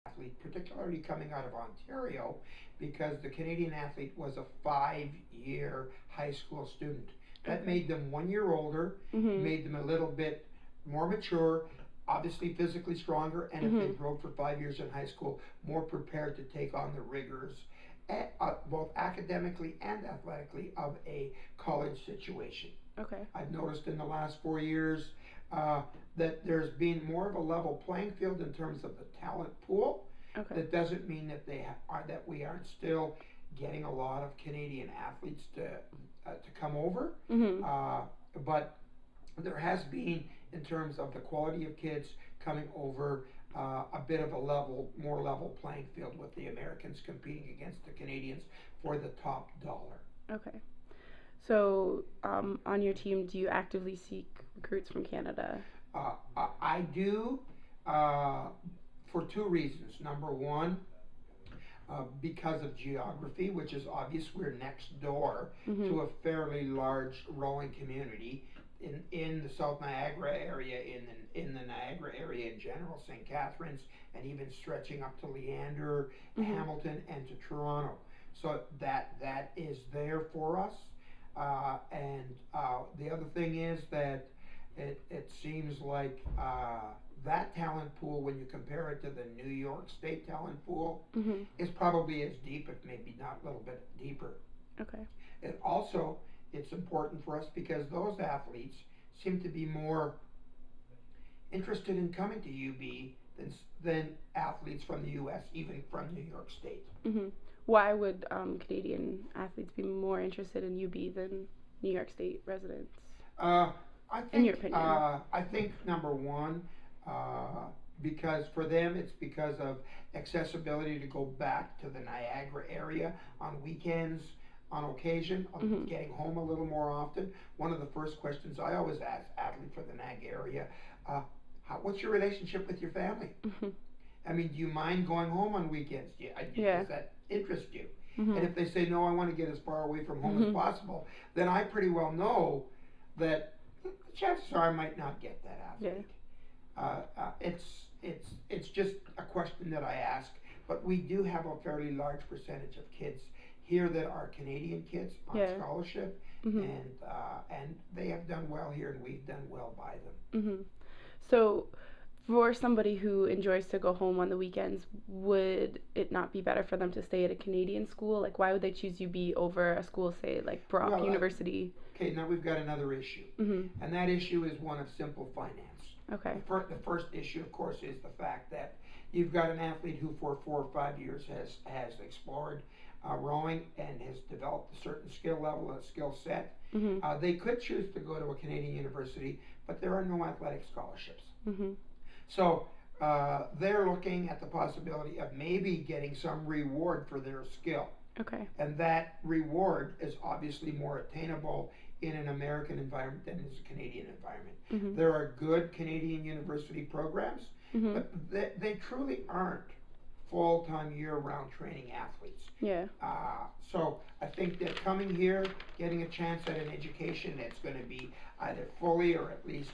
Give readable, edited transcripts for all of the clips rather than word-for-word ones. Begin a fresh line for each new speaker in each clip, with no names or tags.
athlete, particularly coming out of Ontario, because the Canadian athlete was a 5-year high school student. That made them 1 year older, made them a little bit more mature, obviously physically stronger, and if they drove for 5 years in high school, more prepared to take on the rigors, both academically and athletically, of a college situation.
Okay.
I've noticed in the last 4 years uh, that there's been more of a level playing field in terms of the talent pool.
Okay.
That doesn't mean that that we aren't still getting a lot of Canadian athletes to come over, but there has been, in terms of the quality of kids coming over, a bit of a more level playing field, with the Americans competing against the Canadians for the top dollar.
Okay. So, on your team, do you actively seek recruits from Canada?
I do, uh, for two reasons. Number one, because of geography, which is obvious. We're next door to a fairly large rowing community in the South Niagara area, in the Niagara area in general, St. Catharines, and even stretching up to Leander, Hamilton, and to Toronto. So that is there for us. And the other thing is that it seems like that talent pool, when you compare it to the New York State talent pool, is probably as deep, if maybe not a little bit deeper.
Okay.
And also, it's important for us because those athletes seem to be more interested in coming to UB than athletes from the U.S., even from New York State.
Why would Canadian athletes be more interested in UB than New York State residents? In your opinion?
I think number one, because for them it's because of accessibility to go back to the Niagara area on weekends, on occasion, on getting home a little more often. One of the first questions I always ask athletes for the NAG area, what's your relationship with your family? I mean, do you mind going home on weekends? Does that interest you? And if they say, no, I want to get as far away from home as possible, then I pretty well know that chances are I might not get that athlete. It's just a question that I ask, but we do have a fairly large percentage of kids here that are Canadian kids on scholarship, and they have done well here, and we've done well by them.
So, for somebody who enjoys to go home on the weekends, would it not be better for them to stay at a Canadian school? Like, why would they choose UB over a school, say, like Brock University?
Okay, now we've got another issue, and that issue is one of simple finance.
Okay.
The first issue, of course, is the fact that you've got an athlete who for 4 or 5 years has explored rowing and has developed a certain skill level and a skill set. They could choose to go to a Canadian university, but there are no athletic scholarships. So they're looking at the possibility of maybe getting some reward for their skill.
Okay.
And that reward is obviously more attainable in an American environment than is a Canadian environment. There are good Canadian university programs, but they truly aren't full-time, year-round training athletes.
Yeah.
So I think that coming here, getting a chance at an education that's going to be either fully or at least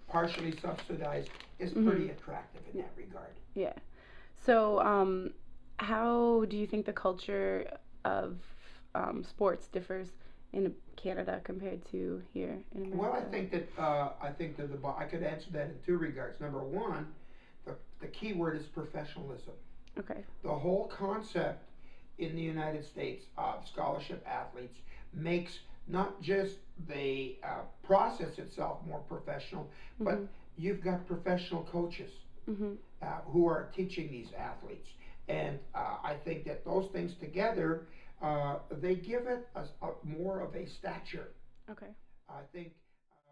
partially subsidized is pretty attractive in that regard.
Yeah. So, how do you think the culture of sports differs in Canada compared to here in America?
Well, I think that I could answer that in two regards. Number one, the key word is professionalism.
Okay.
The whole concept in the United States of scholarship athletes makes not just the process itself more professional, but you've got professional coaches who are teaching these athletes. And I think that those things together, they give it more of a stature.
Okay.
I think